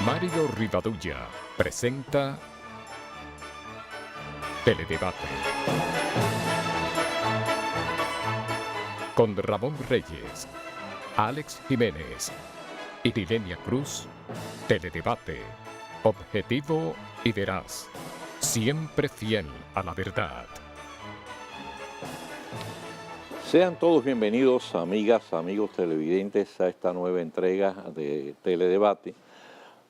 Mario Rivadulla presenta Teledebate con Ramón Reyes, Alex Jiménez y Dilenia Cruz. Teledebate, objetivo y veraz, siempre fiel a la verdad. Sean todos bienvenidos, amigas, amigos televidentes, a esta nueva entrega de Teledebate,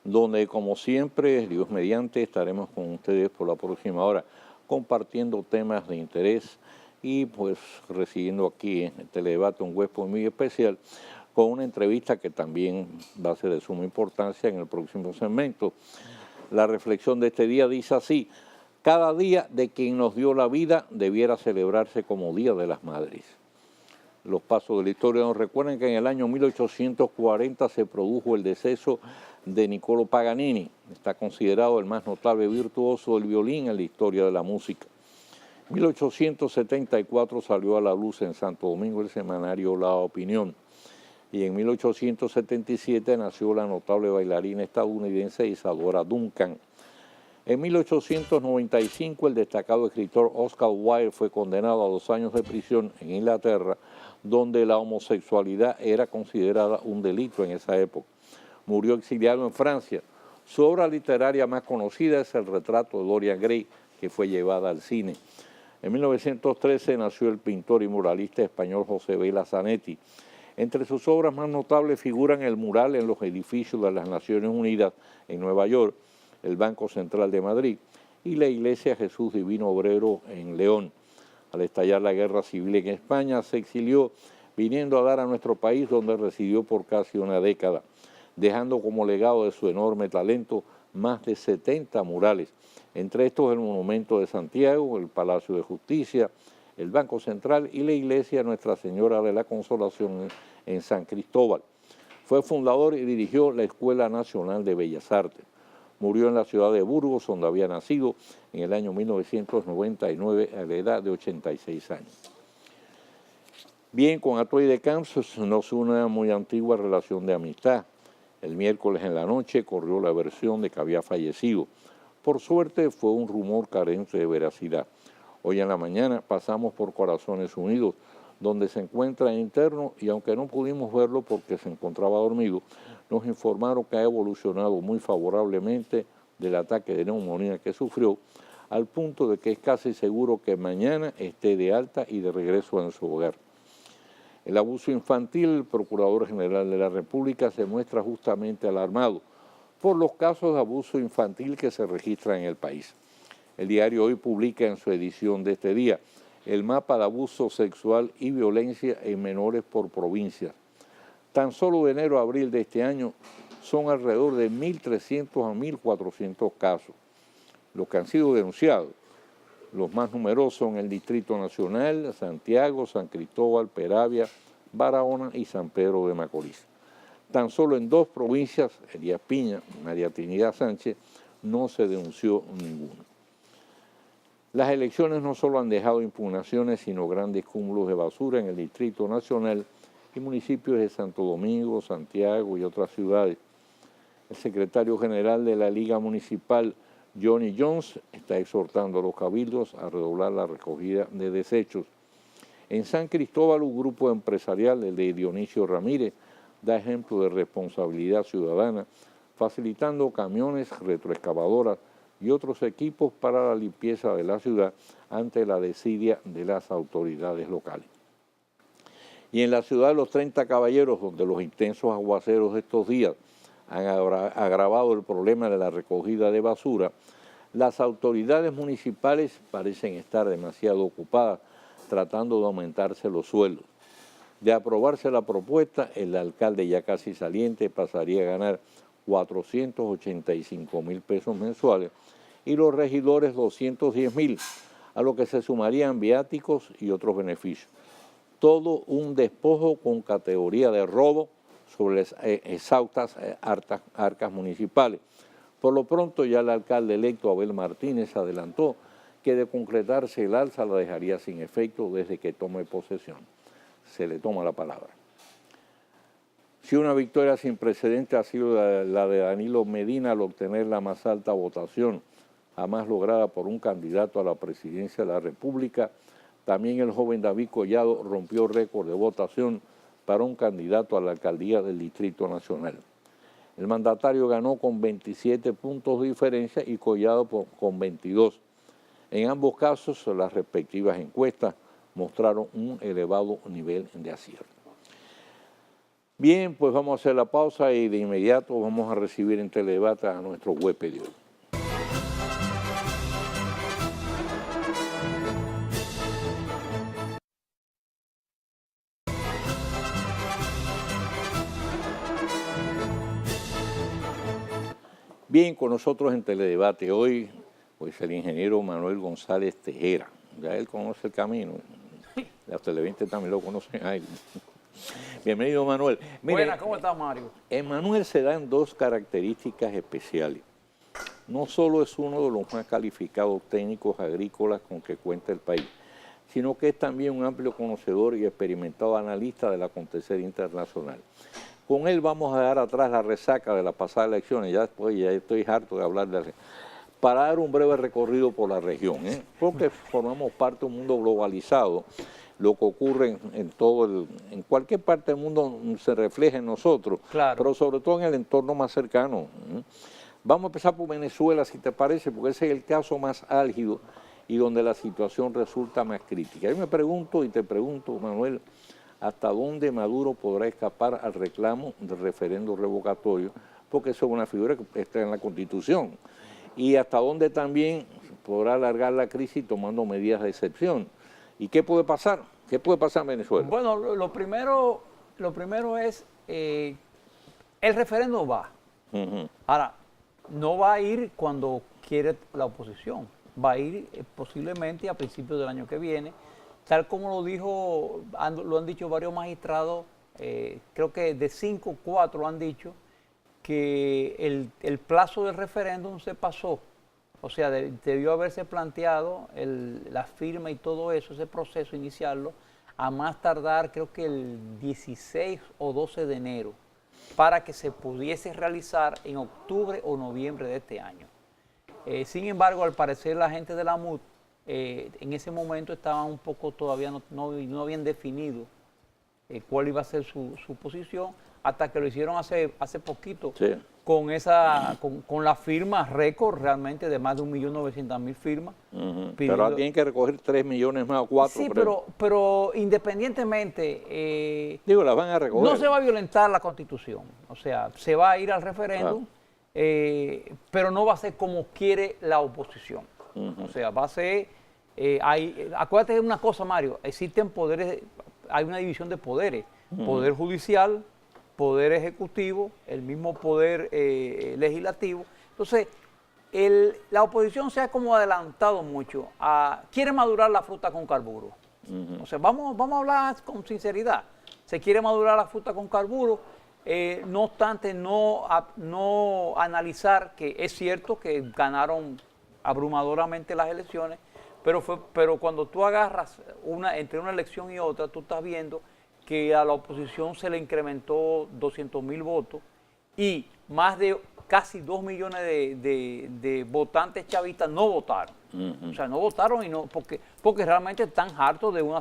donde, como siempre, Dios mediante, estaremos con ustedes por la próxima hora compartiendo temas de interés y pues recibiendo aquí en el Teledebate un huésped muy especial con una entrevista que también va a ser de suma importancia en el próximo segmento. La reflexión de este día dice así: cada día de quien nos dio la vida debiera celebrarse como Día de las Madres. Los pasos de la historia nos recuerdan que en el año 1840 se produjo el deceso de Niccolò Paganini. Está considerado el más notable virtuoso del violín en la historia de la música. En 1874 salió a la luz en Santo Domingo el semanario La Opinión. Y en 1877 nació la notable bailarina estadounidense Isadora Duncan. En 1895 el destacado escritor Oscar Wilde fue condenado a 2 años de prisión en Inglaterra, donde la homosexualidad era considerada un delito en esa época. Murió exiliado en Francia. Su obra literaria más conocida es El retrato de Dorian Gray, que fue llevada al cine. En 1913 nació el pintor y muralista español José Vela Zanetti. Entre sus obras más notables figuran el mural en los edificios de las Naciones Unidas en Nueva York, el Banco Central de Madrid y la Iglesia Jesús Divino Obrero en León. Al estallar la guerra civil en España, se exilió, viniendo a dar a nuestro país, donde residió por casi una década, dejando como legado de su enorme talento más de 70 murales, entre estos el Monumento de Santiago, el Palacio de Justicia, el Banco Central y la Iglesia Nuestra Señora de la Consolación en San Cristóbal. Fue fundador y dirigió la Escuela Nacional de Bellas Artes. Murió en la ciudad de Burgos, donde había nacido en el año 1999 a la edad de 86 años. Bien, con Atoy de Camps nos une una muy antigua relación de amistad. El miércoles en la noche corrió la versión de que había fallecido. Por suerte fue un rumor carente de veracidad. Hoy en la mañana pasamos por Corazones Unidos, donde se encuentra interno, y aunque no pudimos verlo porque se encontraba dormido, nos informaron que ha evolucionado muy favorablemente del ataque de neumonía que sufrió, al punto de que es casi seguro que mañana esté de alta y de regreso en su hogar. El abuso infantil, el Procurador General de la República se muestra justamente alarmado por los casos de abuso infantil que se registran en el país. El diario Hoy publica en su edición de este día el mapa de abuso sexual y violencia en menores por provincias. Tan solo de enero a abril de este año son alrededor de 1.300 a 1.400 casos, los que han sido denunciados. Los más numerosos son el Distrito Nacional, Santiago, San Cristóbal, Peravia, Barahona y San Pedro de Macorís. Tan solo en 2 provincias, Elías Piña y María Trinidad Sánchez, no se denunció ninguno. Las elecciones no solo han dejado impugnaciones, sino grandes cúmulos de basura en el Distrito Nacional y municipios de Santo Domingo, Santiago y otras ciudades. El secretario general de la Liga Municipal, Johnny Jones, está exhortando a los cabildos a redoblar la recogida de desechos. En San Cristóbal, un grupo empresarial, el de Dionisio Ramírez, da ejemplo de responsabilidad ciudadana, facilitando camiones, retroexcavadoras y otros equipos para la limpieza de la ciudad ante la desidia de las autoridades locales. Y en la ciudad de los 30 Caballeros, donde los intensos aguaceros de estos días han agravado el problema de la recogida de basura, las autoridades municipales parecen estar demasiado ocupadas tratando de aumentarse los sueldos. De aprobarse la propuesta, el alcalde ya casi saliente pasaría a ganar 485.000 pesos mensuales y los regidores 210.000, a lo que se sumarían viáticos y otros beneficios. Todo un despojo con categoría de robo sobre las exhaustas arcas municipales. Por lo pronto, ya el alcalde electo Abel Martínez adelantó que de concretarse el alza la dejaría sin efecto desde que tome posesión. Se le toma la palabra. Si una victoria sin precedentes ha sido la de Danilo Medina al obtener la más alta votación jamás lograda por un candidato a la presidencia de la República, también el joven David Collado rompió récord de votación para un candidato a la alcaldía del Distrito Nacional. El mandatario ganó con 27 puntos de diferencia y Collado con 22. En ambos casos, las respectivas encuestas mostraron un elevado nivel de acierto. Bien, pues vamos a hacer la pausa y de inmediato vamos a recibir en Teledebate a nuestro huésped de hoy. Bien, con nosotros en Teledebate hoy, pues el ingeniero Manuel González Tejera. Ya él conoce el camino, las televidentes también lo conocen a él. Bienvenido, Manuel. Mire, buenas, ¿cómo estás, Mario? Manuel se dan dos características especiales. No solo es uno de los más calificados técnicos agrícolas con que cuenta el país, sino que es también un amplio conocedor y experimentado analista del acontecer internacional. Con él vamos a dejar atrás la resaca de las pasadas elecciones, ya después ya estoy harto de hablar de eso, para dar un breve recorrido por la región, porque formamos parte de un mundo globalizado. Lo que ocurre en cualquier parte del mundo se refleja en nosotros, claro, pero sobre todo en el entorno más cercano. Vamos a empezar por Venezuela, si te parece, porque ese es el caso más álgido y donde la situación resulta más crítica. Yo me pregunto y te pregunto, Manuel, ¿hasta dónde Maduro podrá escapar al reclamo del referendo revocatorio? Porque eso es una figura que está en la Constitución. Y hasta dónde también podrá alargar la crisis tomando medidas de excepción. ¿Y qué puede pasar? ¿Qué puede pasar en Venezuela? Bueno, lo primero es, el referendo va. Ahora, no va a ir cuando quiere la oposición. Va a ir posiblemente a principios del año que viene. Tal como lo han dicho varios magistrados, creo que de 5, 4 han dicho que el plazo del referéndum se pasó. O sea, debió haberse planteado la firma y todo eso, ese proceso, iniciarlo, a más tardar creo que el 16 o 12 de enero, para que se pudiese realizar en octubre o noviembre de este año. Sin embargo, al parecer la gente de la MUD en ese momento estaban un poco todavía, no habían definido cuál iba a ser su posición, hasta que lo hicieron hace poquito, sí, con la firma récord realmente de más de 1.900.000 firmas. Pero ahora tienen que recoger 3 millones más o 4. Sí, pero independientemente... digo, las van a recoger. No se va a violentar la Constitución, o sea, se va a ir al referéndum, pero no va a ser como quiere la oposición. O sea, va a ser... acuérdate de una cosa, Mario, existen poderes, hay una división de poderes, poder judicial, poder ejecutivo, el mismo poder legislativo. Entonces, la oposición se ha como adelantado mucho, quiere madurar la fruta con carburo. O sea, vamos a hablar con sinceridad, se quiere madurar la fruta con carburo, no obstante no analizar que es cierto que ganaron abrumadoramente las elecciones, pero cuando tú agarras entre una elección y otra, tú estás viendo que a la oposición se le incrementó 200.000 votos y más de casi 2 millones de votantes chavistas no votaron. O sea, no votaron porque realmente están hartos de una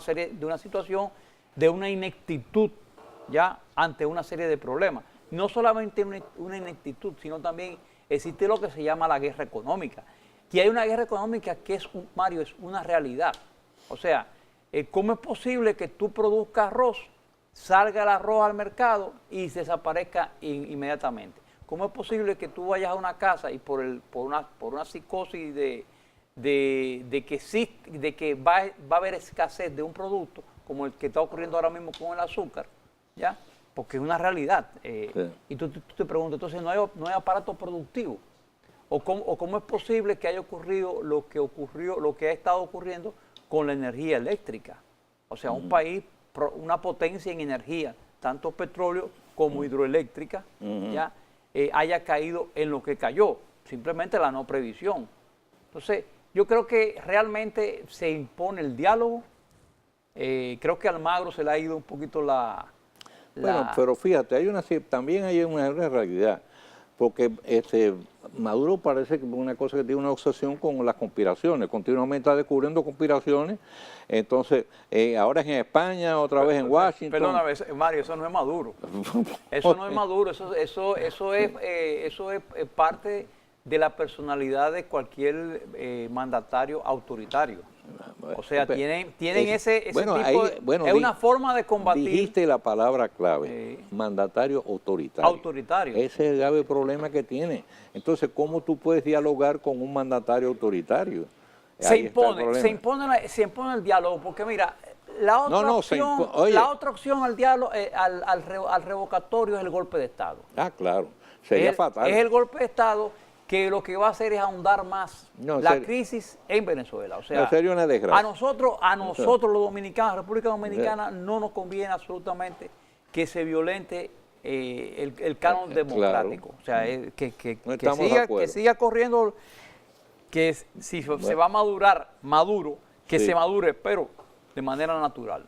situación, de una ineptitud ya ante una serie de problemas. No solamente una ineptitud, sino también existe lo que se llama la guerra económica. Y hay una guerra económica que Mario, es una realidad. O sea, ¿cómo es posible que tú produzcas arroz, salga el arroz al mercado y desaparezca inmediatamente? ¿Cómo es posible que tú vayas a una casa y por una psicosis de que va a haber escasez de un producto, como el que está ocurriendo ahora mismo con el azúcar, ¿ya? Porque es una realidad. Sí. Y tú te preguntas, entonces no hay aparato productivo. ¿O cómo es posible que haya ocurrido lo que ha estado ocurriendo con la energía eléctrica? O sea, un país, una potencia en energía, tanto petróleo como hidroeléctrica, ya haya caído en lo que cayó, simplemente la no previsión. Entonces, yo creo que realmente se impone el diálogo. Creo que a Almagro se le ha ido un poquito Bueno, pero fíjate, también hay una realidad, porque Maduro parece que es una cosa que tiene una obsesión con las conspiraciones, continuamente está descubriendo conspiraciones, entonces ahora es en España, otra vez en Washington. Perdóname, Mario, eso no es Maduro. Eso no es Maduro, eso es parte de la personalidad de cualquier mandatario autoritario. O sea, tienen ese bueno, tipo es una forma de combatir. Dijiste la palabra clave, mandatario autoritario. Autoritario. Ese es el grave problema que tiene. Entonces, ¿cómo tú puedes dialogar con un mandatario autoritario? Se impone el diálogo, porque mira, la otra opción al diálogo, al revocatorio es el golpe de Estado. Ah, claro, sería fatal. Es el golpe de Estado que lo que va a hacer es ahondar más la crisis en Venezuela. O sea, sería una desgracia. A nosotros los dominicanos, República Dominicana, no nos conviene absolutamente que se violente el canon democrático. O sea, que siga corriendo, que si se va a Maduro, que se madure, pero de manera natural.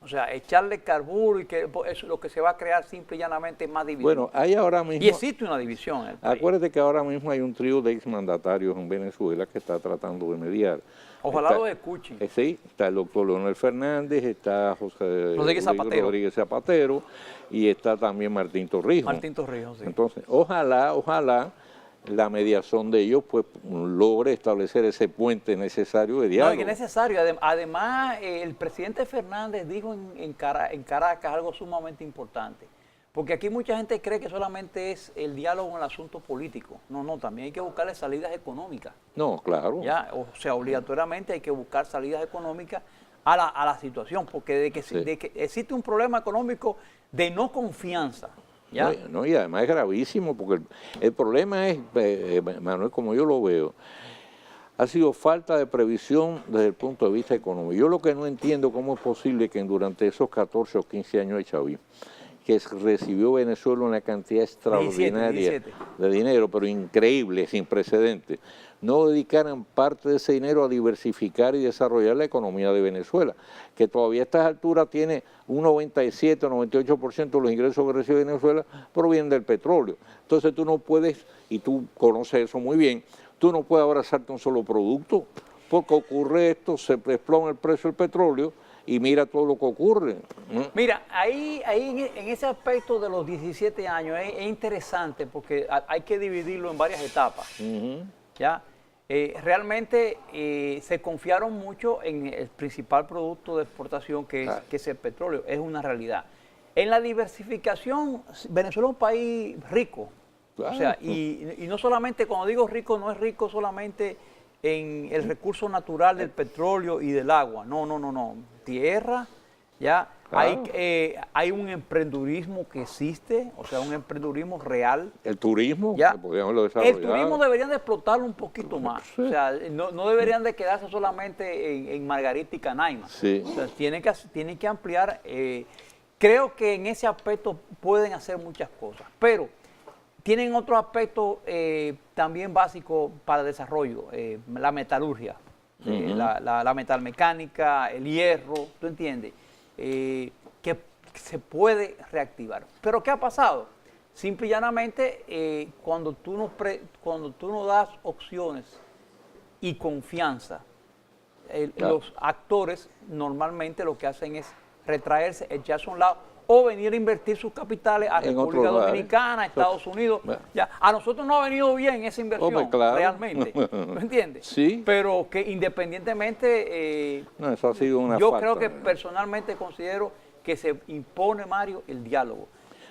O sea, echarle carburo y que eso es lo que se va a crear simple y llanamente más división. Bueno, hay ahora mismo... Y existe una división en el país. Acuérdate que ahora mismo hay un trío de exmandatarios en Venezuela que está tratando de mediar. Ojalá los escuchen. Sí, está el doctor Leonel Fernández, está José Rodríguez Zapatero y está también Martín Torrijos. Martín Torrijos, sí. Entonces, ojalá la mediación de ellos pues logre establecer ese puente necesario de diálogo. No, y que es necesario. Además, el presidente Fernández dijo en Caracas algo sumamente importante, porque aquí mucha gente cree que solamente es el diálogo en el asunto político. No, también hay que buscarle salidas económicas. No, claro. ¿Ya? O sea, obligatoriamente hay que buscar salidas económicas a la situación, porque de que existe un problema económico de no confianza. ¿Ya? No, y además es gravísimo, porque el problema es, Manuel, como yo lo veo, ha sido falta de previsión desde el punto de vista económico. Yo lo que no entiendo cómo es posible que durante esos 14 o 15 años de chavismo, que recibió Venezuela una cantidad extraordinaria 17. de dinero, pero increíble, sin precedentes, no dedicaran parte de ese dinero a diversificar y desarrollar la economía de Venezuela, que todavía a estas alturas tiene un 97 o 98% de los ingresos que recibe Venezuela provienen del petróleo. Entonces tú no puedes, y tú conoces eso muy bien, tú no puedes abrazarte a un solo producto, porque ocurre esto, se desploma el precio del petróleo y mira todo lo que ocurre. Mira, ahí en ese aspecto de los 17 años es interesante porque hay que dividirlo en varias etapas. ¿Ya? Realmente se confiaron mucho en el principal producto de exportación que es el petróleo, es una realidad. En la diversificación, Venezuela es un país rico, o sea, y no solamente, cuando digo rico, no es rico solamente en el recurso natural del petróleo y del agua, no, tierra, ya. Hay un emprendurismo que existe, o sea, un emprendurismo real. El turismo, ¿ya? Podríamos desarrollar. El turismo deberían de explotarlo un poquito más. Sí. O sea, no deberían de quedarse solamente en Margarita y Canaima. Sí. O sea, tienen que ampliar. Creo que en ese aspecto pueden hacer muchas cosas, pero tienen otro aspecto también básico para el desarrollo, la metalurgia, la metalmecánica, el hierro, ¿tú entiendes? Que se puede reactivar. ¿Pero qué ha pasado? Simple y llanamente, cuando tú no das opciones y confianza, los actores normalmente lo que hacen es retraerse, echarse a un lado o venir a invertir sus capitales a República Dominicana, a Estados Unidos. Ya, a nosotros no ha venido bien esa inversión, realmente, ¿me entiendes? Sí. Pero que independientemente, eso ha sido una yo creo que personalmente considero que se impone, Mario, el diálogo.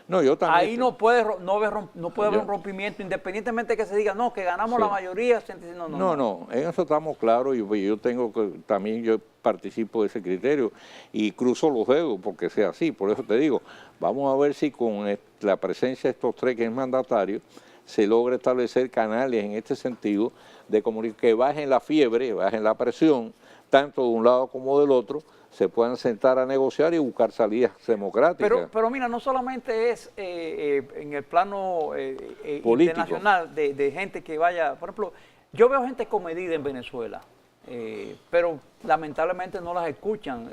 No, yo también. Ahí no puede haber un rompimiento, independientemente de que se diga, no, que ganamos la mayoría. No, en eso estamos claros. Yo participo de ese criterio y cruzo los dedos porque sea así. Por eso te digo, vamos a ver si con la presencia de estos tres que es mandatario se logra establecer canales en este sentido de que bajen la fiebre, bajen la presión, tanto de un lado como del otro, se puedan sentar a negociar y buscar salidas democráticas. Pero mira, no solamente es en el plano internacional de gente que vaya, por ejemplo, yo veo gente comedida en Venezuela, pero lamentablemente no las escuchan,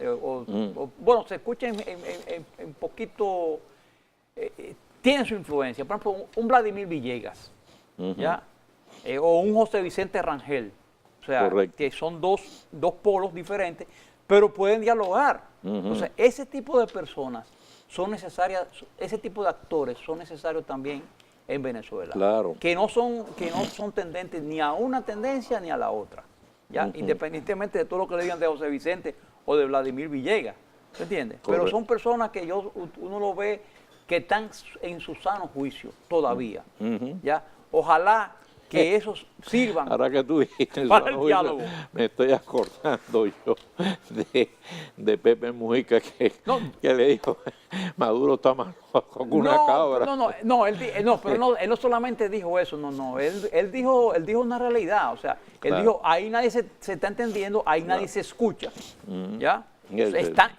bueno, se escuchan en poquito, tienen su influencia. Por ejemplo, un Vladimir Villegas, ¿ya? O un José Vicente Rangel, o sea, correcto, que son dos polos diferentes, pero pueden dialogar. Entonces, ese tipo de personas son necesarias, ese tipo de actores son necesarios también en Venezuela. claro. Que no son tendentes ni a una tendencia ni a la otra, ¿ya? Independientemente de todo lo que le digan de José Vicente o de Vladimir Villegas, ¿se entiende? Correcto. Pero son personas que uno lo ve que están en su sano juicio todavía, ¿ya? Ojalá que esos sirvan Ahora que tú dijiste para el eso, diálogo. me estoy acordando yo de Pepe Mujica que le dijo, Maduro está más loco que una cabra. Él no solamente dijo eso, él dijo una realidad, o sea, él Claro. dijo, ahí nadie se está entendiendo, ahí nadie se escucha, ¿ya? O sea,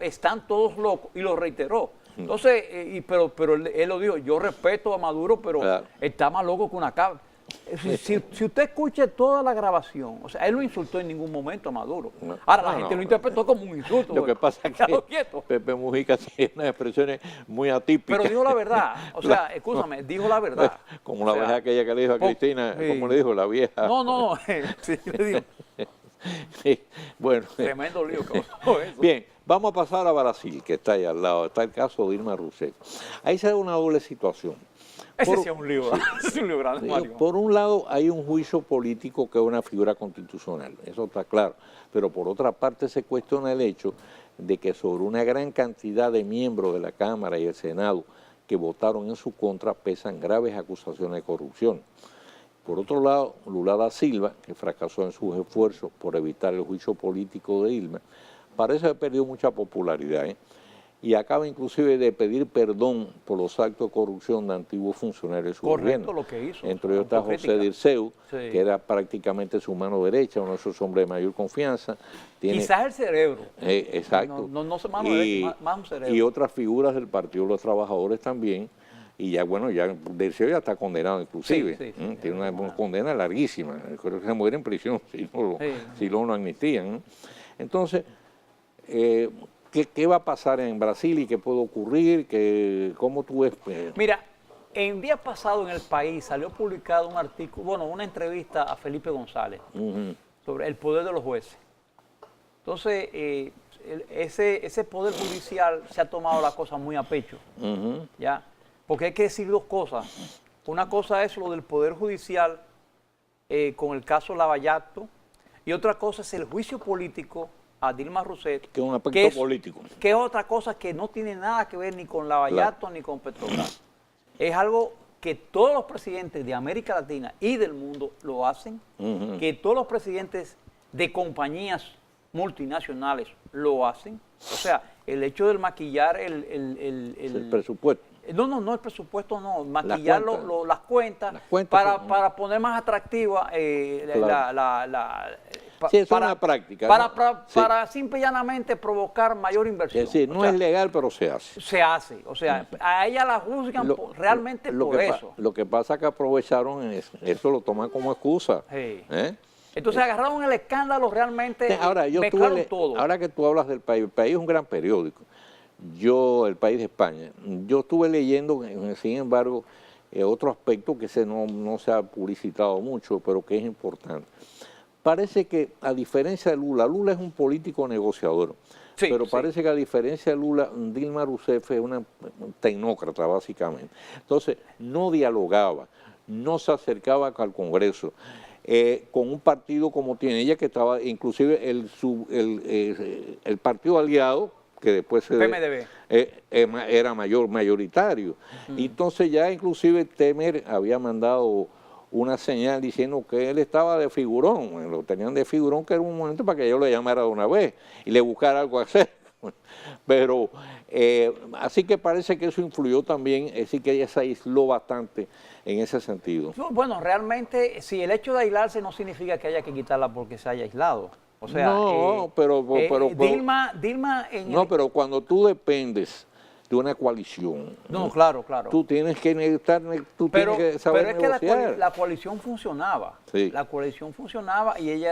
están todos locos, y lo reiteró. Entonces, pero él lo dijo, yo respeto a Maduro, pero Claro. está más loco que una cabra. Si usted escucha toda la grabación, o sea, él no insultó en ningún momento a Maduro. No. Ahora, la No, gente no. lo interpretó como un insulto. Lo que pasa es Quédalo que quieto. Pepe Mujica tiene unas expresiones muy atípicas. Pero dijo la verdad, o sea, escúchame, dijo la verdad. Como la O sea, vieja aquella que le dijo a Cristina, sí. como le dijo la vieja. No, sí, le digo, Sí, bueno. tremendo lío que pasó eso. Bien, vamos a pasar a Brasil, que está ahí al lado. Está el caso de Dilma Rousseff. Ahí se da una doble situación. Ese sí es un lío, ¿verdad? Ese es un lío grande, Mario. Por un lado hay un juicio político que es una figura constitucional, eso está claro, pero por otra parte se cuestiona el hecho de que sobre una gran cantidad de miembros de la Cámara y el Senado que votaron en su contra pesan graves acusaciones de corrupción. Por otro lado, Lula da Silva, que fracasó en sus esfuerzos por evitar el juicio político de Dilma, parece haber perdido mucha popularidad, y acaba inclusive de pedir perdón por los actos de corrupción de antiguos funcionarios de su Correcto gobierno. lo que hizo. Entre ellos está José Dirceu, Sí. que era prácticamente su mano derecha, uno de esos hombres de mayor confianza. Quizás el cerebro. Exacto. No se mano derecha, más un cerebro. Y otras figuras del Partido de los Trabajadores también. Y ya, bueno, ya Dirceu ya está condenado inclusive. Sí, Tiene una condena larguísima. Creo que se muere en prisión si no lo amnistían, ¿no? Entonces, ¿qué va a pasar en Brasil y qué puede ocurrir? ¿Cómo tú ves? Mira, en día pasado en El País salió publicado un artículo, bueno, una entrevista a Felipe González sobre el poder de los jueces. Entonces, ese poder judicial se ha tomado la cosa muy a pecho, ¿ya? Porque hay que decir dos cosas. Una cosa es lo del poder judicial con el caso Lavallato, y otra cosa es el juicio político a Dilma Rousseff, Que es un aspecto político. que es otra cosa que no tiene nada que ver ni con Lavallato ni con Petrobras. Es algo que todos los presidentes de América Latina y del mundo lo hacen, que todos los presidentes de compañías multinacionales lo hacen. O sea, el hecho de maquillar El presupuesto. No, el presupuesto no, maquillar las cuentas cuentas para poner más atractiva Sí, eso es una práctica. Para simple y llanamente provocar mayor inversión. Es decir, no es legal, pero se hace. Se hace, o sea, a ella la juzgan realmente por eso. Lo que pasa es que aprovecharon eso lo toman como excusa. Sí. ¿Eh? Entonces agarraron el escándalo realmente, Ahora, mezclaron todo. Ahora que tú hablas del País, el País es un gran periódico. El País de España, yo estuve leyendo, sin embargo, otro aspecto que no se ha publicitado mucho, pero que es importante. Parece que, a diferencia de Lula es un político negociador, pero parece que a diferencia de Lula, Dilma Rousseff es una tecnócrata, básicamente. Entonces, no dialogaba, no se acercaba al Congreso, con un partido como tiene ella, que estaba, inclusive el partido aliado, que después PMDB. Era mayoritario. Y entonces ya inclusive Temer había mandado una señal diciendo que él estaba de figurón, lo tenían de figurón, que era un momento para que yo lo llamara de una vez y le buscara algo a hacer. Pero así que parece que eso influyó también, así que ella se aisló bastante en ese sentido. Bueno, realmente, si el hecho de aislarse no significa que haya que quitarla porque se haya aislado. O sea, no, pero Dilma no, pero cuando tú dependes de una coalición. No, claro, claro. Tú tienes que Pero, tienes que saber pero es que negociar. la coalición funcionaba. Sí. La coalición funcionaba y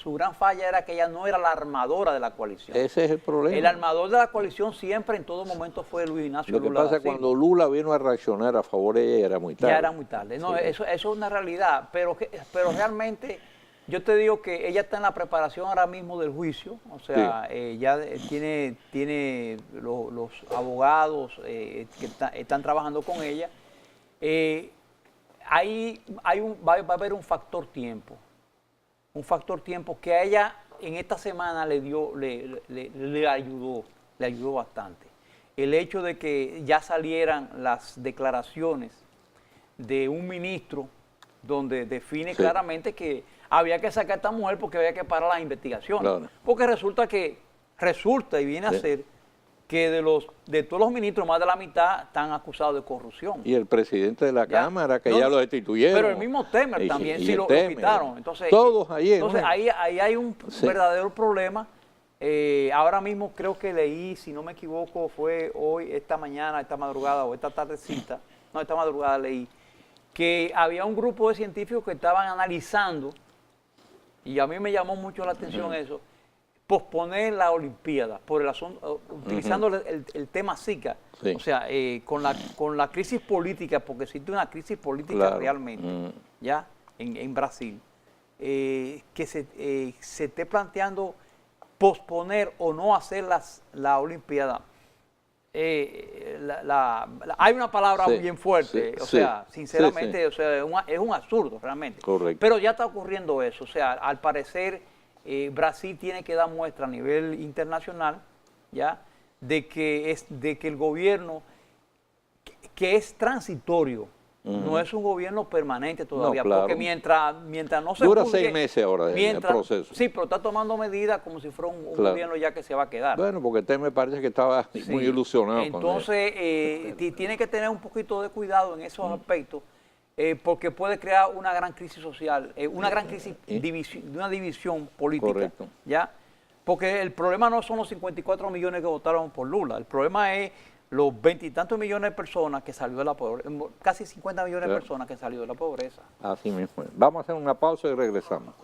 su gran falla era que ella no era la armadora de la coalición. Ese es el problema. El armador de la coalición siempre, en todo momento, fue Luis Ignacio Lo que Lula pasa da es que Silva. cuando Lula vino a reaccionar a favor de ella era muy tarde. Ya era muy tarde. No, Sí. eso es una realidad. Pero realmente, yo te digo que ella está en la preparación ahora mismo del juicio. O sea, ya tiene los abogados que están trabajando con ella. Va a haber un factor tiempo. Un factor tiempo que a ella en esta semana le ayudó bastante. El hecho de que ya salieran las declaraciones de un ministro donde define claramente que había que sacar a esta mujer porque había que parar las investigaciones. Claro. Porque resulta y viene a ser que de todos los ministros, más de la mitad están acusados de corrupción. Y el presidente de la Ya. Cámara, que No, ya lo destituyeron. Pero el mismo Temer también, sí, lo Temer. quitaron. Entonces, todos allí. entonces ¿no? ahí hay un Sí. verdadero problema. Ahora mismo creo que leí, si no me equivoco, fue hoy, esta mañana, esta madrugada o esta tardecita, no, esta madrugada leí, que había un grupo de científicos que estaban analizando, y a mí me llamó mucho la atención eso, posponer la Olimpiada por el asunto, utilizando el tema Zika. Sí. O sea, con la crisis política, porque existe una crisis política Claro. realmente, ya, en Brasil, que se esté planteando posponer o no hacer la Olimpiada. Hay una palabra Sí, bien fuerte, sí, o sea, sí, sinceramente, sí, sí. o sea, es un absurdo realmente. Correcto. Pero ya está ocurriendo eso, o sea, al parecer Brasil tiene que dar muestra a nivel internacional, ya, de que el gobierno que es transitorio, no es un gobierno permanente todavía, No, claro. porque mientras no se Dura juzgue, 6 meses ahora el proceso. Sí, pero está tomando medidas como si fuera un Claro. gobierno ya que se va a quedar. Bueno, porque me parece que estaba muy Sí. ilusionado. Entonces, tiene que tener un poquito de cuidado en esos aspectos, porque puede crear una gran crisis social, una gran crisis de una división política. Correcto. ¿Ya? Porque el problema no son los 54 millones que votaron por Lula, el problema es los 20 y tantos millones de personas que salió de la pobreza, casi 50 millones de Claro. personas que salió de la pobreza. Así mismo. Vamos a hacer una pausa y regresamos.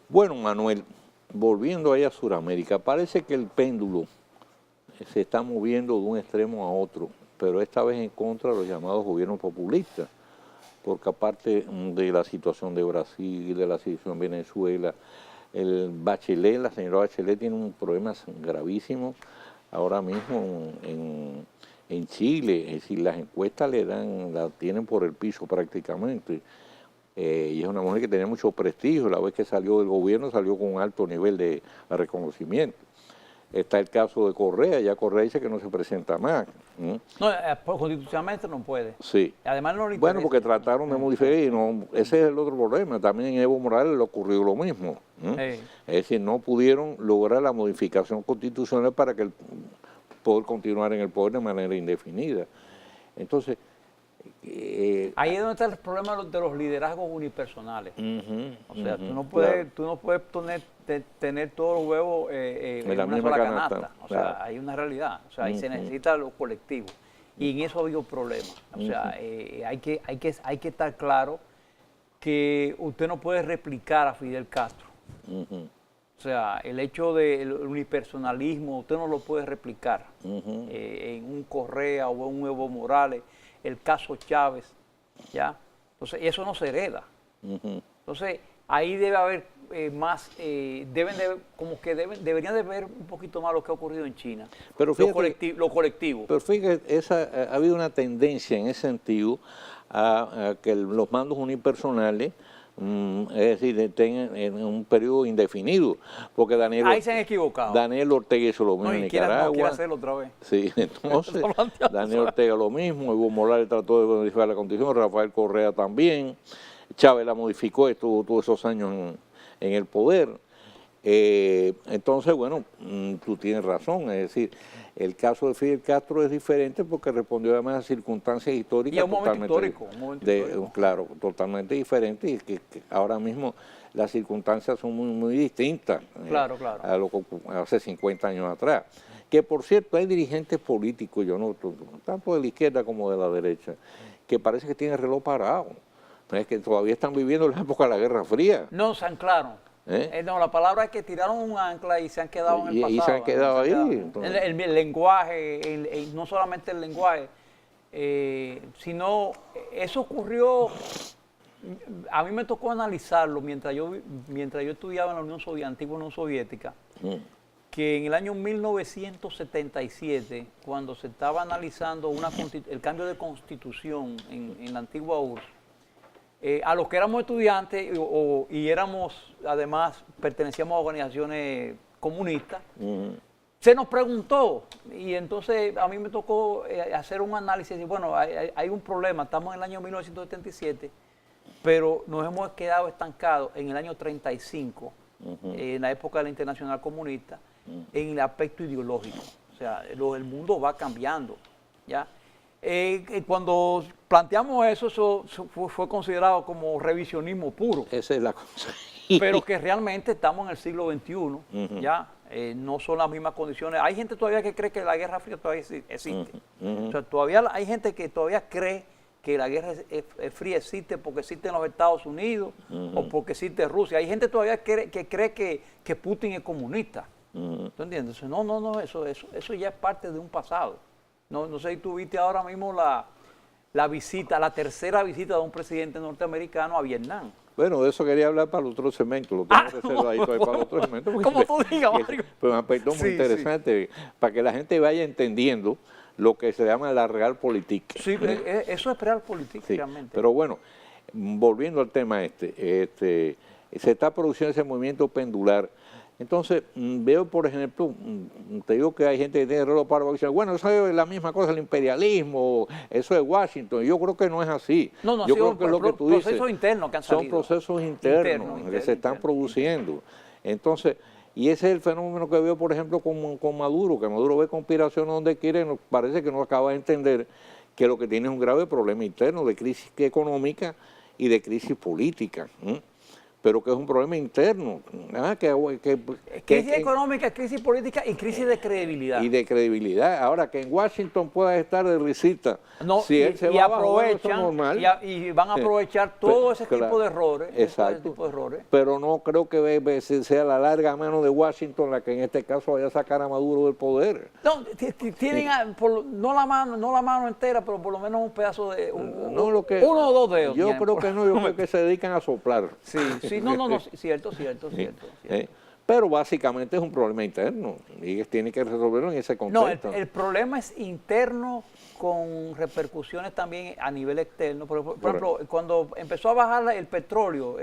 Bueno, Manuel, volviendo ahí a Sudamérica, parece que el péndulo se está moviendo de un extremo a otro, pero esta vez en contra de los llamados gobiernos populistas, porque aparte de la situación de Brasil, de la situación de Venezuela, la señora Bachelet tiene un problema gravísimo ahora mismo en Chile, es decir, las encuestas la tienen por el piso prácticamente. Y es una mujer que tenía mucho prestigio, la vez que salió del gobierno salió con un alto nivel de reconocimiento. Está el caso de Correa, ya Correa dice que no se presenta más. No, constitucionalmente no puede. Sí. Además no le Bueno, interesa. porque trataron de modificar y no, ese es el otro problema. También en Evo Morales le ocurrió lo mismo. Es decir, no pudieron lograr la modificación constitucional para que poder continuar en el poder de manera indefinida. Entonces, ahí es donde está el problema de los liderazgos unipersonales. O sea, tú no claro. puedes tener todos los huevos en la una misma sola canasta, canasta. O claro. sea, hay una realidad. O sea, y se necesita lo colectivo. Y en eso ha habido problemas. O sea, hay que estar claro que usted no puede replicar a Fidel Castro. O sea, el hecho del unipersonalismo, usted no lo puede replicar en un Correa o en un Evo Morales, el caso Chávez, ¿ya? Entonces, eso no se hereda. Entonces, ahí debe haber deberían de ver un poquito más lo que ha ocurrido en China, Pero fíjate, lo colectivo. Pero fíjate, ha habido una tendencia en ese sentido a que los mandos unipersonales, es decir, estén en un periodo indefinido, porque Ahí se han equivocado. Daniel Ortega hizo lo mismo No, en y quiere Nicaragua. hacerlo otra vez. Sí, entonces Daniel Ortega lo mismo, Evo Morales trató de modificar la constitución, Rafael Correa también, Chávez la modificó, estuvo todos esos años en el poder. Entonces, bueno, tú tienes razón, es decir, el caso de Fidel Castro es diferente porque respondió además a circunstancias históricas Y a un momento totalmente, histórico, un momento histórico. claro, totalmente diferentes y que ahora mismo las circunstancias son muy distintas Claro, claro. a lo que hace 50 años atrás. Que por cierto, hay dirigentes políticos, yo no, tanto de la izquierda como de la derecha, que parece que tienen el reloj parado. Es que todavía están viviendo la época de la Guerra Fría. No, se anclaron. No, la palabra es que tiraron un ancla y se han quedado en el pasado. Y se han quedado ahí. Entonces. El lenguaje, no solamente el lenguaje, sino eso ocurrió. A mí me tocó analizarlo mientras yo estudiaba en la antigua Unión Soviética, que en el año 1977, cuando se estaba analizando el cambio de constitución en la antigua URSS, a los que éramos estudiantes y éramos, además, pertenecíamos a organizaciones comunistas, se nos preguntó, y entonces a mí me tocó hacer un análisis, y bueno, hay un problema, estamos en el año 1977, pero nos hemos quedado estancados en el año 35, en la época de la Internacional Comunista, en el aspecto ideológico. O sea, el mundo va cambiando, ¿ya? Cuando planteamos eso fue considerado como revisionismo puro. Esa es la cosa. Pero que realmente estamos en el siglo XXI, ¿ya? No son las mismas condiciones. Hay gente todavía que cree que la Guerra Fría todavía existe. O sea, todavía hay gente que todavía cree que la Guerra Fría existe porque existe en los Estados Unidos o porque existe Rusia. Hay gente todavía que cree que Putin es comunista. ¿Tú entiendes? No, eso ya es parte de un pasado. No sé si tú viste ahora mismo la tercera visita de un presidente norteamericano a Vietnam. Bueno, de eso quería hablar para el otro segmento, lo tengo reservadito ahí para el otro segmento. Como tú digas, Mario. Fue un aspecto muy interesante, para que la gente vaya entendiendo lo que se llama la realpolitik. Sí, eso es realpolitik, realmente. Pero bueno, volviendo al tema se está produciendo ese movimiento pendular. Entonces, veo, por ejemplo, te digo que hay gente que tiene reloj para decir, bueno, eso es la misma cosa, el imperialismo, eso es Washington. Yo creo que no es así. No, yo creo que es lo que tú dices. Procesos internos que han salido. Son procesos internos que se están produciendo. Entonces, y ese es el fenómeno que veo, por ejemplo, con Maduro, que Maduro ve conspiración donde quiere, parece que no acaba de entender que lo que tiene es un grave problema interno de crisis económica y de crisis política. Pero que es un problema interno. Crisis económica, crisis política y crisis de credibilidad. Y de credibilidad. Ahora, que en Washington pueda estar de risita, no, si él se va abajo, bueno, eso es normal. Y van a aprovechar todo ese tipo de errores. Exacto. Pero no creo que sea la larga mano de Washington la que en este caso vaya a sacar a Maduro del poder. No, tienen no la mano entera, pero por lo menos un pedazo de uno o dos dedos. Yo creo que no, yo creo que se dedican a soplar. Sí, no, cierto. Pero básicamente es un problema interno y tiene que resolverlo en ese contexto. No, el problema es interno con repercusiones también a nivel externo. Por ejemplo, cuando empezó a bajar el petróleo,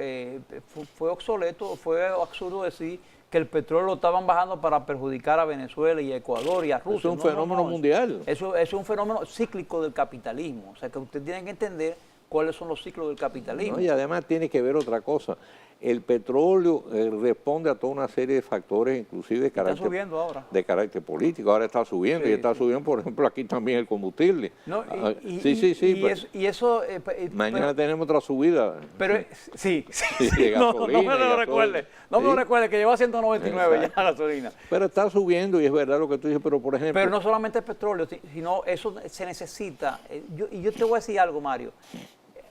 fue obsoleto, fue absurdo decir que el petróleo lo estaban bajando para perjudicar a Venezuela y a Ecuador y a Rusia. Es un fenómeno mundial. Eso es un fenómeno cíclico del capitalismo. O sea, que usted tiene que entender cuáles son los ciclos del capitalismo. Y además tiene que ver otra cosa. El petróleo responde a toda una serie de factores, inclusive de carácter político. Ahora está subiendo, y está subiendo, por ejemplo, aquí también el combustible. No, y eso mañana tenemos otra subida. Pero de gasolina, no me lo recuerde. No me lo recuerde, que lleva 199 ya la gasolina. Pero está subiendo y es verdad lo que tú dices, pero por ejemplo... Pero no solamente el petróleo, sino eso se necesita. Y yo te voy a decir algo, Mario.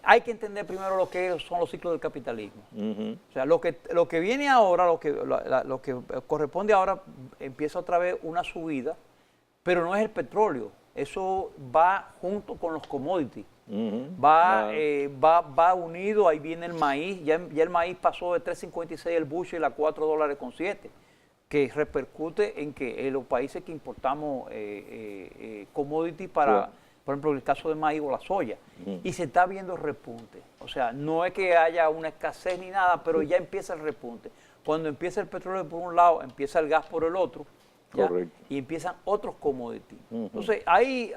Hay que entender primero lo que son los ciclos del capitalismo. O sea, lo que viene ahora, lo que corresponde ahora, empieza otra vez una subida, pero no es el petróleo. Eso va junto con los commodities. Va unido, ahí viene el maíz. Ya el maíz pasó de 3.56 el bushel a $4.07, que repercute en que los países que importamos commodities para... Por ejemplo, en el caso del maíz o la soya, y se está viendo el repunte. O sea, no es que haya una escasez ni nada, pero ya empieza el repunte. Cuando empieza el petróleo por un lado, empieza el gas por el otro, y empiezan otros commodities. Entonces, ahí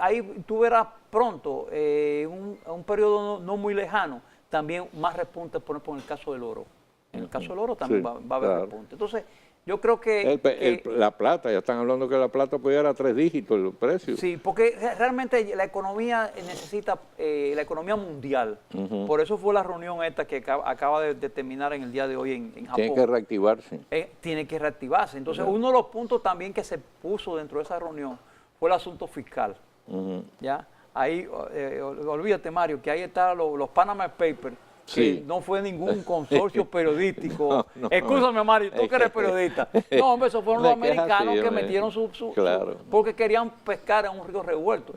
tú verás pronto, un periodo no muy lejano, también más repunte, por ejemplo, en el caso del oro. En el caso del oro también va a haber repunte. Entonces, Yo creo que la plata, ya están hablando que la plata puede llegar a 3 dígitos el precio. sí, porque realmente la economía necesita, la economía mundial. Por eso fue la reunión esta que acaba de terminar en el día de hoy en Japón. Tiene que reactivarse. Tiene que reactivarse. Entonces, uno de los puntos también que se puso dentro de esa reunión fue el asunto fiscal. ¿Ya? Ahí, olvídate, Mario, que ahí están los Panama Papers. Sí. Que no fue ningún consorcio periodístico. Escúchame, Mario, tú que eres periodista. No, hombre, esos fueron los americanos que metieron claro. porque querían pescar en un río revuelto.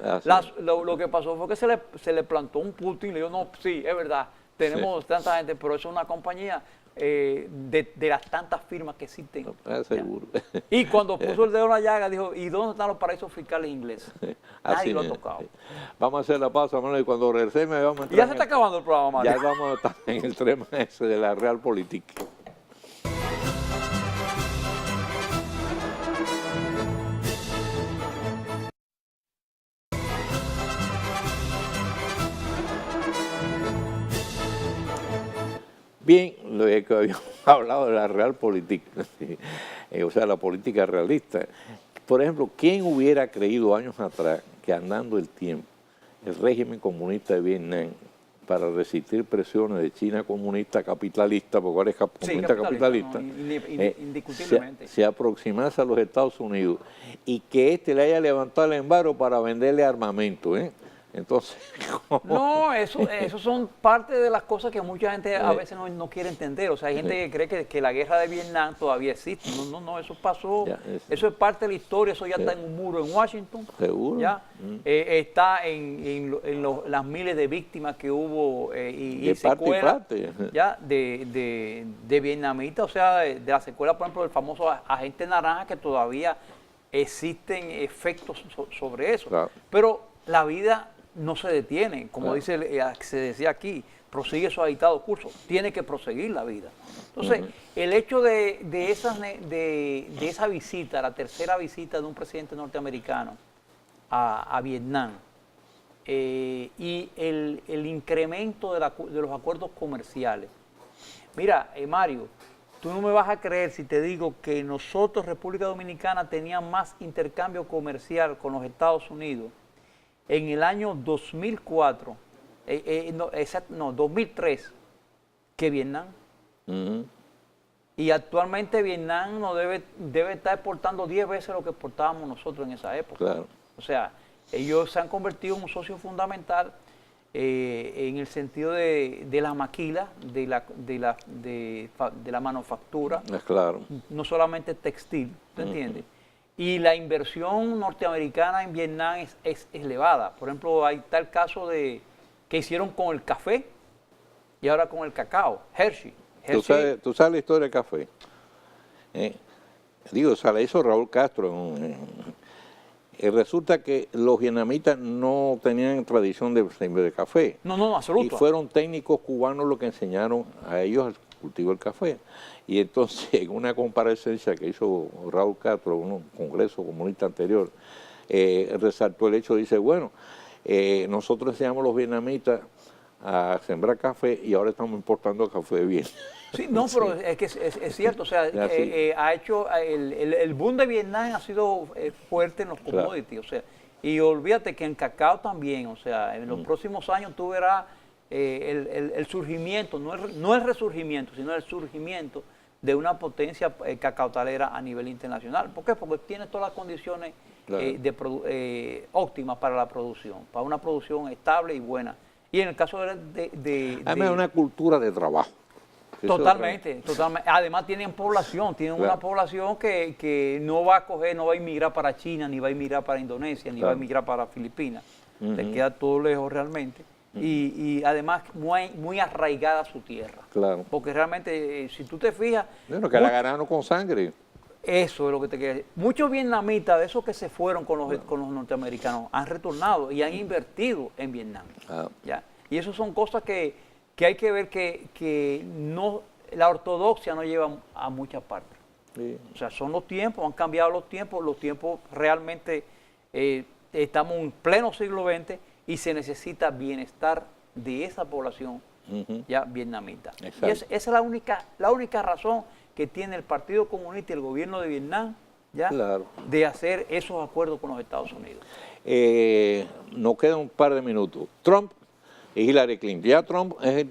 Lo que pasó fue que se le plantó un Putin y le dijo, no, sí, es verdad, tenemos tanta gente, pero eso es una compañía de las tantas firmas que existen. Seguro. Y cuando puso el dedo en la llaga, dijo, ¿y dónde están los paraísos fiscales ingleses? Nadie lo ha tocado. Vamos a hacer la pausa, Manuel, y cuando regresemos vamos a entrar. Y ya se está acabando el programa, Mario. Ya vamos a estar en el tema ese de la Realpolitik. Bien, lo que habíamos hablado de la Realpolitik, o sea, la política realista. Por ejemplo, ¿quién hubiera creído años atrás que andando el tiempo, el régimen comunista de Vietnam, para resistir presiones de China comunista capitalista, porque ahora es comunista capitalista, indiscutiblemente, se aproximase a los Estados Unidos y que éste le haya levantado el embargo para venderle armamento, Entonces, no, eso son parte de las cosas que mucha gente a veces no quiere entender. O sea, hay gente que cree que la guerra de Vietnam todavía existe. No, eso pasó. Eso es parte de la historia. Eso ya está en un muro en Washington. Seguro. Ya está en las miles de víctimas que hubo y secuelas ya de vietnamitas. O sea, de la secuela, por ejemplo, del famoso agente naranja, que todavía existen efectos sobre eso. Claro. Pero la vida no se detiene, como se decía aquí, prosigue su agitado curso, tiene que proseguir la vida. Entonces, el hecho de esa visita, la tercera visita de un presidente norteamericano a Vietnam, y el incremento de los acuerdos comerciales. Mira, Mario, tú no me vas a creer si te digo que nosotros, República Dominicana, teníamos más intercambio comercial con los Estados Unidos en el año 2004, 2003, que Vietnam. Y actualmente Vietnam debe estar exportando 10 veces lo que exportábamos nosotros en esa época. Claro. O sea, ellos se han convertido en un socio fundamental en el sentido de la maquila, de la manufactura. Claro. No solamente textil, ¿te entiendes? Y la inversión norteamericana en Vietnam es elevada. Por ejemplo, hay tal caso que hicieron con el café y ahora con el cacao, Hershey. ¿Tú sabes la historia del café? O sea, la hizo Raúl Castro. Resulta que los vietnamitas no tenían tradición de café. No, absoluto. Y fueron técnicos cubanos los que enseñaron a ellos el cultivo del café. Y entonces, en una comparecencia que hizo Raúl Castro en un congreso comunista anterior, resaltó el hecho, dice, bueno, nosotros enseñamos a los vietnamitas a sembrar café y ahora estamos importando café de Vietnam. Sí, no, pero es que es cierto, o sea, ha hecho, el boom de Vietnam ha sido fuerte en los commodities, o sea, y olvídate que en cacao también, o sea, en los próximos años tú verás el surgimiento, no el resurgimiento, sino el surgimiento de una potencia cacautalera a nivel internacional. ¿Por qué? Porque tiene todas las condiciones óptimas para la producción, para una producción estable y buena. Y en el caso Además, una cultura de trabajo. Totalmente. Además tienen población, una población que no va a emigrar para China, ni va a emigrar para Indonesia, ni va a emigrar para Filipinas. Le queda todo lejos realmente. Y además muy arraigada a su tierra. Claro. Porque realmente, si tú te fijas... Bueno, que la ganaron con sangre. Eso es lo que te quería decir. Muchos vietnamitas, de esos que se fueron con los norteamericanos, han retornado y han invertido en Vietnam. ¿Ya? Y eso son cosas que hay que ver que no, la ortodoxia no lleva a muchas partes. Sí. O sea, son los tiempos, han cambiado los tiempos realmente estamos en pleno siglo XX y se necesita bienestar de esa población ya vietnamita. Y esa es la única razón que tiene el Partido Comunista y el gobierno de Vietnam, ¿ya? Claro. De hacer esos acuerdos con los Estados Unidos. Nos quedan un par de minutos. Trump y Hillary Clinton. Ya Trump es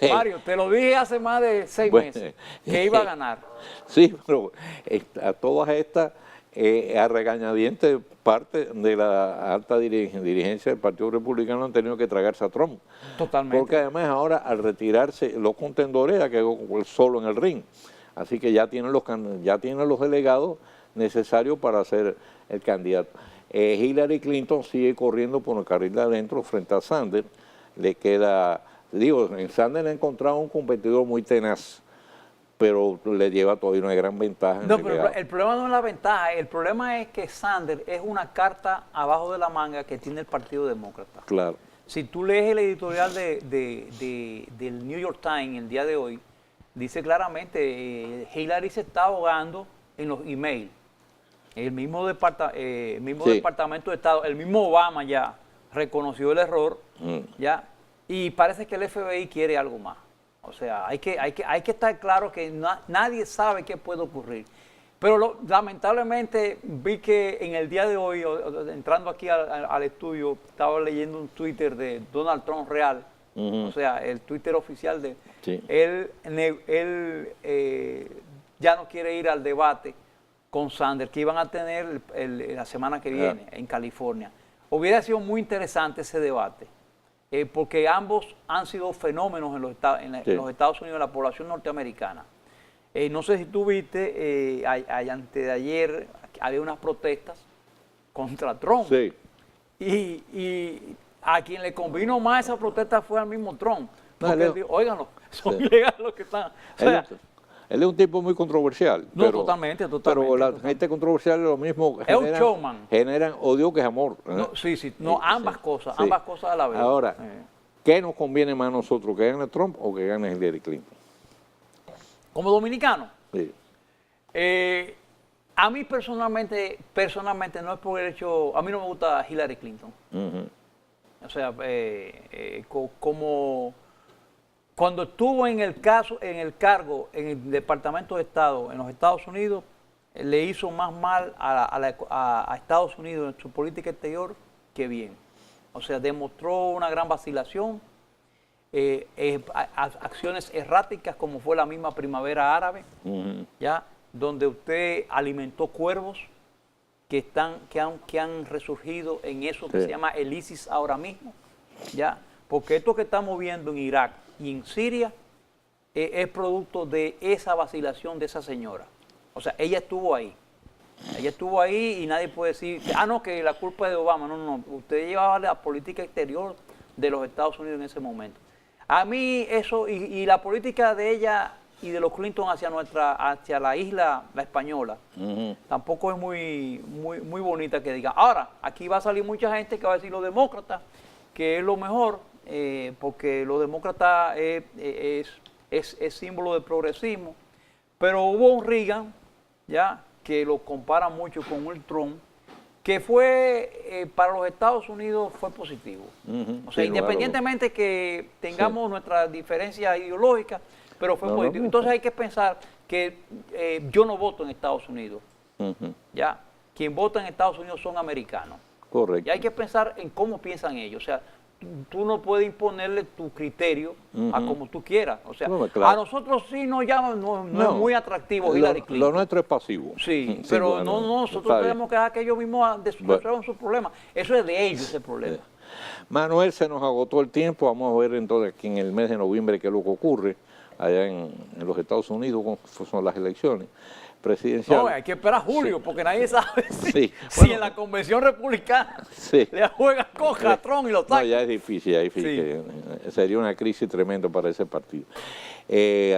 Mario, te lo dije hace más de 6 meses, que iba a ganar. Sí, pero a todas estas, a regañadientes, parte de la alta dirigencia del Partido Republicano han tenido que tragarse a Trump. Totalmente. Porque además ahora, al retirarse los contendores, ya quedó solo en el ring. Así que ya tienen los delegados necesarios para ser el candidato. Hillary Clinton sigue corriendo por el carril de adentro frente a Sanders. Le queda, en Sanders ha encontrado un competidor muy tenaz, pero le lleva todavía una gran ventaja. No, pero el problema no es la ventaja, el problema es que Sanders es una carta abajo de la manga que tiene el Partido Demócrata. Claro. Si tú lees el editorial del New York Times el día de hoy, dice claramente, Hillary se está ahogando en los emails. El mismo Departamento de Estado, el mismo Obama ya reconoció el error, ya, y parece que el FBI quiere algo más. O sea, hay que estar claro que nadie sabe qué puede ocurrir. Pero lamentablemente vi que en el día de hoy, entrando aquí al estudio, estaba leyendo un Twitter de Donald Trump real, o sea, el Twitter oficial de... Sí. Él ya no quiere ir al debate con Sanders, que iban a tener la semana que viene en California. Hubiera sido muy interesante ese debate, porque ambos han sido fenómenos en los Estados Unidos, en la población norteamericana. No sé si tú viste, antes de ayer había unas protestas contra Trump. Sí. Y a quien le convino más esa protesta fue al mismo Trump. Porque él dijo, óiganlo, son Sí. ilegales los que están. O sea, Él es un tipo muy controversial. No, totalmente. Pero la gente controversial es lo mismo. Es un showman. Generan odio que es amor. no, sí, ambas cosas, sí. ambas cosas a la vez. Ahora, ¿qué nos conviene más a nosotros? ¿Que gane Trump o que gane Hillary Clinton? Como dominicano, Sí. a mí personalmente no es por el hecho, a mí no me gusta Hillary Clinton. Ujú. O sea, como cuando estuvo en el cargo en el Departamento de Estado en los Estados Unidos, le hizo más mal a Estados Unidos en su política exterior que bien. O sea, demostró una gran vacilación, acciones erráticas como fue la misma primavera árabe, ya, donde usted alimentó cuervos que han resurgido en eso que se llama el ISIS ahora mismo, ya, porque esto que estamos viendo en Irak y en Siria es producto de esa vacilación de esa señora. O sea, ella estuvo ahí. Ella estuvo ahí y nadie puede decir, no, que la culpa es de Obama. No. Usted llevaba la política exterior de los Estados Unidos en ese momento. A mí eso, y la política de ella y de los Clinton hacia la isla, la española, tampoco es muy bonita que diga. Ahora, aquí va a salir mucha gente que va a decir los demócratas, que es lo mejor, porque los demócratas es símbolo de progresismo. Pero hubo un Reagan, ya, que lo compara mucho con un Trump, que fue, para los Estados Unidos, fue positivo. O sea, independientemente que tengamos nuestras diferencias ideológicas, pero fue positivo. Entonces hay que pensar que yo no voto en Estados Unidos. Ya, quien vota en Estados Unidos son americanos. Correcto. Y hay que pensar en cómo piensan ellos. O sea, tú no puedes imponerle tu criterio a como tú quieras. O sea, claro. a nosotros sí nos llaman, no es muy atractivo Hillary Clinton. Lo nuestro es pasivo. Sí, pero bueno, nosotros tenemos que dejar que ellos mismos resuelvan sus problemas. Eso es de ellos ese problema. Manuel, se nos agotó el tiempo. Vamos a ver entonces aquí en el mes de noviembre qué es lo que ocurre allá en los Estados Unidos, son las elecciones presidenciales. No, hay que esperar a julio, porque nadie sabe si Bueno, en la convención republicana sí. le juega coja a Trump y lo saca. No, ya es difícil. Sería una crisis tremenda para ese partido.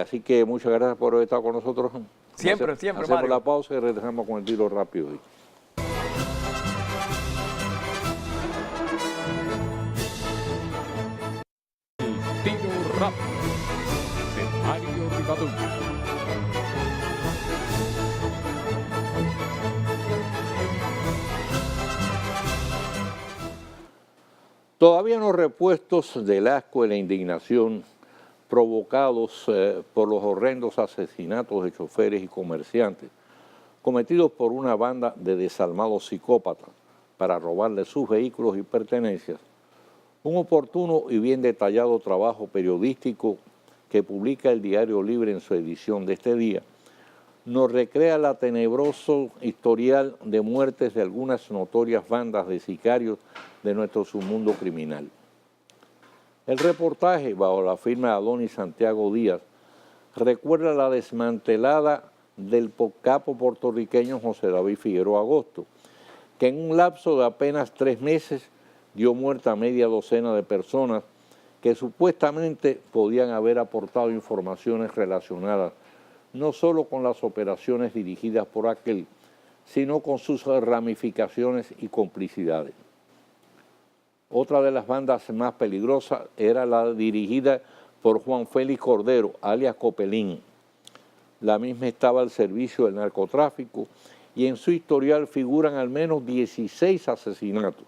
Así que muchas gracias por haber estado con nosotros. Siempre, Hacemos Mario. la pausa y regresamos con el tiro rápido. El tiro rápido de Mario Rivadeneira. Todavía no repuestos del asco y la indignación provocados por los horrendos asesinatos de choferes y comerciantes cometidos por una banda de desalmados psicópatas para robarle sus vehículos y pertenencias, un oportuno y bien detallado trabajo periodístico que publica el Diario Libre en su edición de este día, nos recrea la tenebroso historial de muertes de algunas notorias bandas de sicarios de nuestro submundo criminal. El reportaje, bajo la firma de Adonis Santiago Díaz, recuerda la desmantelada del capo puertorriqueño José David Figueroa Agosto, que en un lapso de apenas 3 meses dio muerte a media docena de personas que supuestamente podían haber aportado informaciones relacionadas no solo con las operaciones dirigidas por aquel, sino con sus ramificaciones y complicidades. Otra de las bandas más peligrosas era la dirigida por Juan Félix Cordero, alias Copelín. La misma estaba al servicio del narcotráfico y en su historial figuran al menos 16 asesinatos,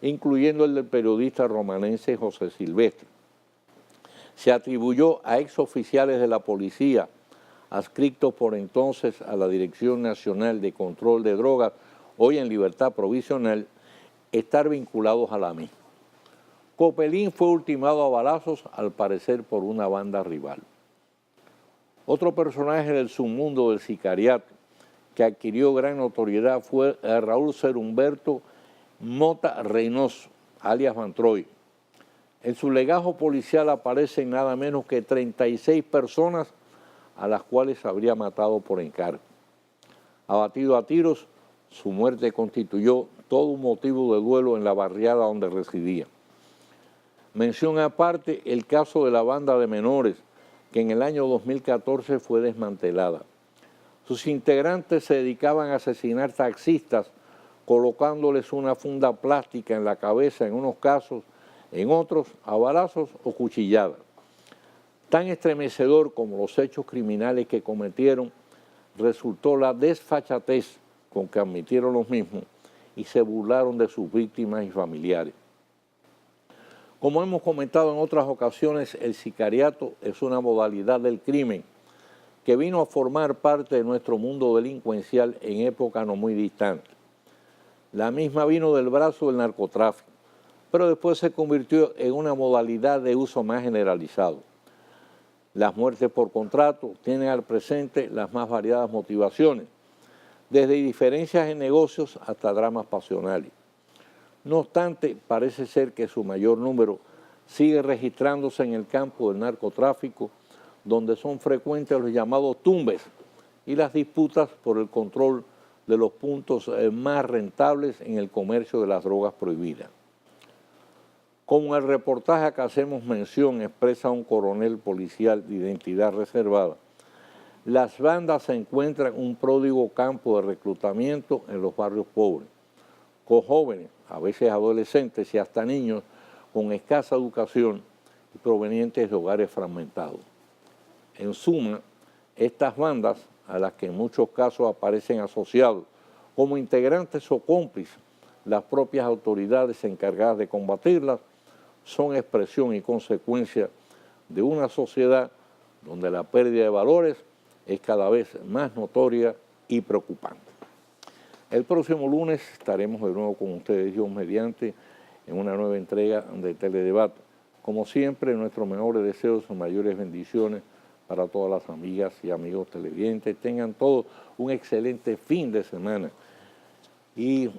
incluyendo el del periodista romanense José Silvestre. Se atribuyó a exoficiales de la policía, adscritos por entonces a la Dirección Nacional de Control de Drogas, hoy en libertad provisional, estar vinculados a la misma. Copelín fue ultimado a balazos, al parecer por una banda rival. Otro personaje del submundo del sicariato que adquirió gran notoriedad fue Raúl Cerumberto Mota Reynoso, alias Mantroy. En su legajo policial aparecen nada menos que 36 personas a las cuales habría matado por encargo. Abatido a tiros, su muerte constituyó todo un motivo de duelo en la barriada donde residía. Mención aparte el caso de la banda de menores, que en el año 2014 fue desmantelada. Sus integrantes se dedicaban a asesinar taxistas, colocándoles una funda plástica en la cabeza en unos casos, en otros a balazos o cuchilladas. Tan estremecedor como los hechos criminales que cometieron, resultó la desfachatez con que admitieron los mismos y se burlaron de sus víctimas y familiares. Como hemos comentado en otras ocasiones, el sicariato es una modalidad del crimen que vino a formar parte de nuestro mundo delincuencial en época no muy distante. La misma vino del brazo del narcotráfico, pero después se convirtió en una modalidad de uso más generalizado. Las muertes por contrato tienen al presente las más variadas motivaciones, desde diferencias en negocios hasta dramas pasionales. No obstante, parece ser que su mayor número sigue registrándose en el campo del narcotráfico, donde son frecuentes los llamados tumbes y las disputas por el control de los puntos más rentables en el comercio de las drogas prohibidas. Como en el reportaje a que hacemos mención expresa un coronel policial de identidad reservada, las bandas se encuentran un pródigo campo de reclutamiento en los barrios pobres, con jóvenes, a veces adolescentes y hasta niños con escasa educación y provenientes de hogares fragmentados. En suma, estas bandas, a las que en muchos casos aparecen asociados como integrantes o cómplices las propias autoridades encargadas de combatirlas, son expresión y consecuencia de una sociedad donde la pérdida de valores es cada vez más notoria y preocupante. El próximo lunes estaremos de nuevo con ustedes, Dios mediante, en una nueva entrega de Teledebate. Como siempre, nuestros mejores deseos y mayores bendiciones para todas las amigas y amigos televidentes. Tengan todos un excelente fin de semana. Y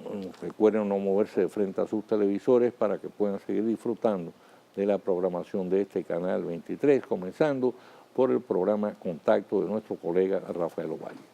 recuerden no moverse de frente a sus televisores para que puedan seguir disfrutando de la programación de este canal 23, comenzando por el programa Contacto de nuestro colega Rafael Ovalle.